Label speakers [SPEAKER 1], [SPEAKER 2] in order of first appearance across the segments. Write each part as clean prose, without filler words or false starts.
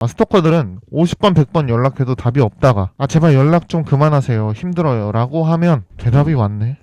[SPEAKER 1] 스토커들은 50번 100번 연락해도 답이 없다가 제발 연락 좀 그만하세요, 힘들어요 라고 하면 대답이 왔네.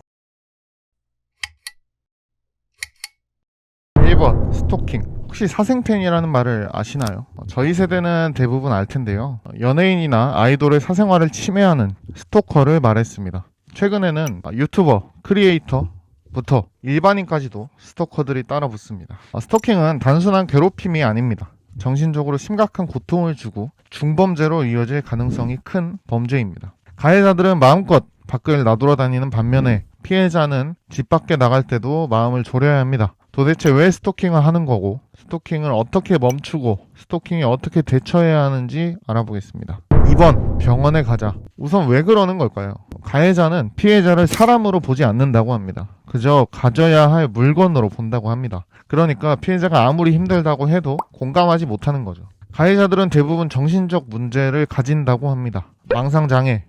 [SPEAKER 1] 1번 스토킹. 혹시 사생팬이라는 말을 아시나요? 저희 세대는 대부분 알 텐데요. 연예인이나 아이돌의 사생활을 침해하는 스토커를 말했습니다. 최근에는 유튜버, 크리에이터부터 일반인까지도 스토커들이 따라 붙습니다. 스토킹은 단순한 괴롭힘이 아닙니다. 정신적으로 심각한 고통을 주고 중범죄로 이어질 가능성이 큰 범죄입니다. 가해자들은 마음껏 밖을 나돌아다니는 반면에 피해자는 집 밖에 나갈 때도 마음을 졸여야 합니다. 도대체 왜 스토킹을 하는 거고, 스토킹을 어떻게 멈추고, 스토킹에 어떻게 대처해야 하는지 알아보겠습니다. 2번, 병원에 가자. 우선 왜 그러는 걸까요? 가해자는 피해자를 사람으로 보지 않는다고 합니다. 그저 가져야 할 물건으로 본다고 합니다. 그러니까 피해자가 아무리 힘들다고 해도 공감하지 못하는 거죠. 가해자들은 대부분 정신적 문제를 가진다고 합니다. 망상장애,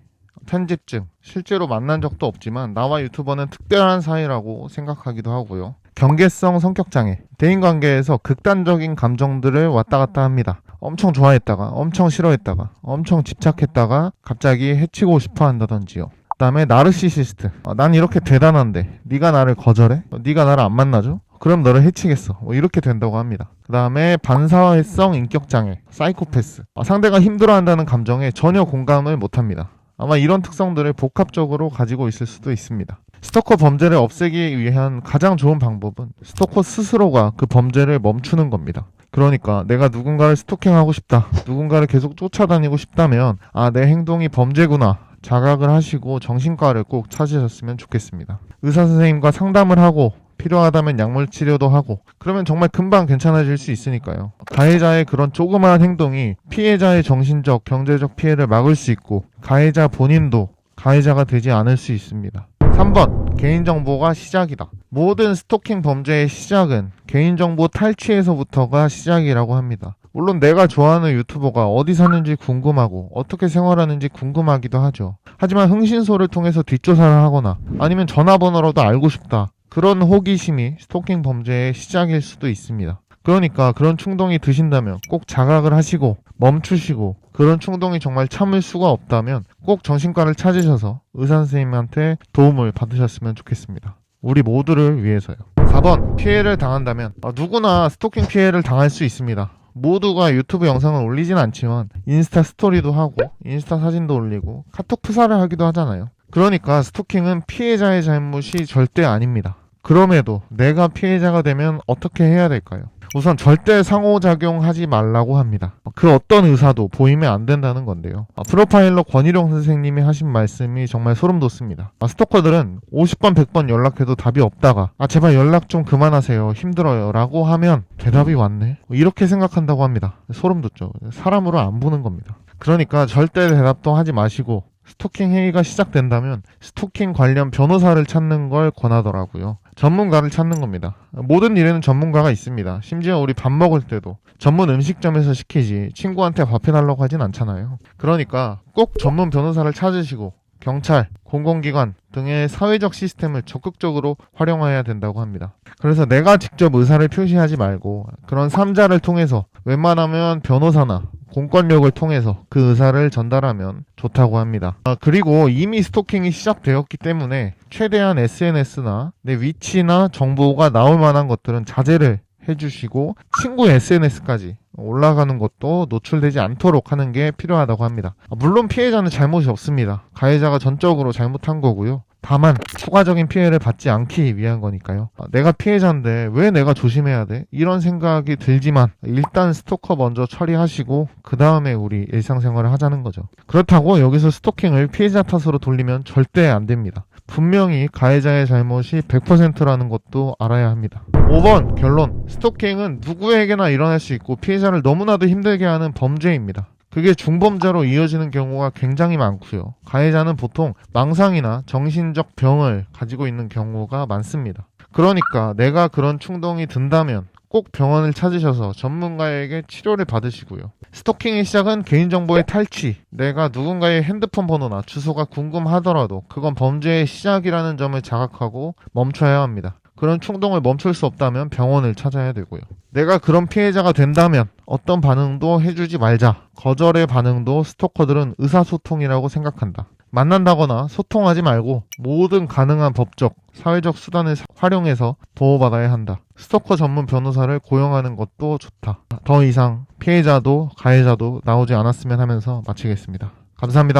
[SPEAKER 1] 편집증, 실제로 만난 적도 없지만 나와 유튜버는 특별한 사이라고 생각하기도 하고요. 경계성 성격장애, 대인관계에서 극단적인 감정들을 왔다 갔다 합니다. 엄청 좋아했다가, 엄청 싫어했다가, 엄청 집착했다가 갑자기 해치고 싶어 한다든지요. 그 다음에 나르시시스트, 난 이렇게 대단한데 네가 나를 거절해? 네가 나를 안 만나줘? 그럼 너를 해치겠어. 이렇게 된다고 합니다. 그 다음에 반사회성 인격장애, 사이코패스, 상대가 힘들어한다는 감정에 전혀 공감을 못합니다. 아마 이런 특성들을 복합적으로 가지고 있을 수도 있습니다. 스토커 범죄를 없애기 위한 가장 좋은 방법은 스토커 스스로가 그 범죄를 멈추는 겁니다. 그러니까 내가 누군가를 스토킹하고 싶다, 누군가를 계속 쫓아다니고 싶다면 내 행동이 범죄구나 자각을 하시고 정신과를 꼭 찾으셨으면 좋겠습니다. 의사 선생님과 상담을 하고 필요하다면 약물 치료도 하고 그러면 정말 금방 괜찮아질 수 있으니까요. 가해자의 그런 조그마한 행동이 피해자의 정신적, 경제적 피해를 막을 수 있고 가해자 본인도 가해자가 되지 않을 수 있습니다. 3번, 개인정보가 시작이다. 모든 스토킹 범죄의 시작은 개인정보 탈취에서부터가 시작이라고 합니다. 물론 내가 좋아하는 유튜버가 어디 사는지 궁금하고 어떻게 생활하는지 궁금하기도 하죠. 하지만 흥신소를 통해서 뒷조사를 하거나 아니면 전화번호라도 알고 싶다, 그런 호기심이 스토킹 범죄의 시작일 수도 있습니다. 그러니까 그런 충동이 드신다면 꼭 자각을 하시고 멈추시고, 그런 충동이 정말 참을 수가 없다면 꼭 정신과를 찾으셔서 의사 선생님한테 도움을 받으셨으면 좋겠습니다. 우리 모두를 위해서요. 4번, 피해를 당한다면 누구나 스토킹 피해를 당할 수 있습니다. 모두가 유튜브 영상을 올리진 않지만 인스타 스토리도 하고 인스타 사진도 올리고 카톡 프사를 하기도 하잖아요. 그러니까 스토킹은 피해자의 잘못이 절대 아닙니다. 그럼에도 내가 피해자가 되면 어떻게 해야 될까요? 우선 절대 상호작용하지 말라고 합니다. 그 어떤 의사도 보이면 안 된다는 건데요. 프로파일러 권희룡 선생님이 하신 말씀이 정말 소름 돋습니다. 스토커들은 50번 100번 연락해도 답이 없다가 제발 연락 좀 그만하세요, 힘들어요 라고 하면 대답이 왔네, 이렇게 생각한다고 합니다. 소름 돋죠. 사람으로 안 보는 겁니다. 그러니까 절대 대답도 하지 마시고 스토킹 행위가 시작된다면 스토킹 관련 변호사를 찾는 걸 권하더라고요. 전문가를 찾는 겁니다. 모든 일에는 전문가가 있습니다. 심지어 우리 밥 먹을 때도 전문 음식점에서 시키지 친구한테 밥 해달라고 하진 않잖아요. 그러니까 꼭 전문 변호사를 찾으시고 경찰, 공공기관 등의 사회적 시스템을 적극적으로 활용해야 된다고 합니다. 그래서 내가 직접 의사를 표시하지 말고 그런 3자를 통해서, 웬만하면 변호사나 공권력을 통해서 그 의사를 전달하면 좋다고 합니다. 그리고 이미 스토킹이 시작되었기 때문에 최대한 SNS나 내 위치나 정보가 나올 만한 것들은 자제를 해주시고 친구 SNS까지 올라가는 것도 노출되지 않도록 하는 게 필요하다고 합니다. 물론 피해자는 잘못이 없습니다. 가해자가 전적으로 잘못한 거고요. 다만 추가적인 피해를 받지 않기 위한 거니까요. 내가 피해자인데 왜 내가 조심해야 돼? 이런 생각이 들지만 일단 스토커 먼저 처리하시고 그 다음에 우리 일상생활을 하자는 거죠. 그렇다고 여기서 스토킹을 피해자 탓으로 돌리면 절대 안 됩니다. 분명히 가해자의 잘못이 100%라는 것도 알아야 합니다. 5번, 결론. 스토킹은 누구에게나 일어날 수 있고 피해자를 너무나도 힘들게 하는 범죄입니다. 그게 중범죄로 이어지는 경우가 굉장히 많고요. 가해자는 보통 망상이나 정신적 병을 가지고 있는 경우가 많습니다. 그러니까 내가 그런 충동이 든다면 꼭 병원을 찾으셔서 전문가에게 치료를 받으시고요. 스토킹의 시작은 개인정보의 탈취, 내가 누군가의 핸드폰 번호나 주소가 궁금하더라도 그건 범죄의 시작이라는 점을 자각하고 멈춰야 합니다. 그런 충동을 멈출 수 없다면 병원을 찾아야 되고요. 내가 그런 피해자가 된다면 어떤 반응도 해주지 말자. 거절의 반응도 스토커들은 의사소통이라고 생각한다. 만난다거나 소통하지 말고 모든 가능한 법적, 사회적 수단을 활용해서 도움받아야 한다. 스토커 전문 변호사를 고용하는 것도 좋다. 더 이상 피해자도 가해자도 나오지 않았으면 하면서 마치겠습니다. 감사합니다.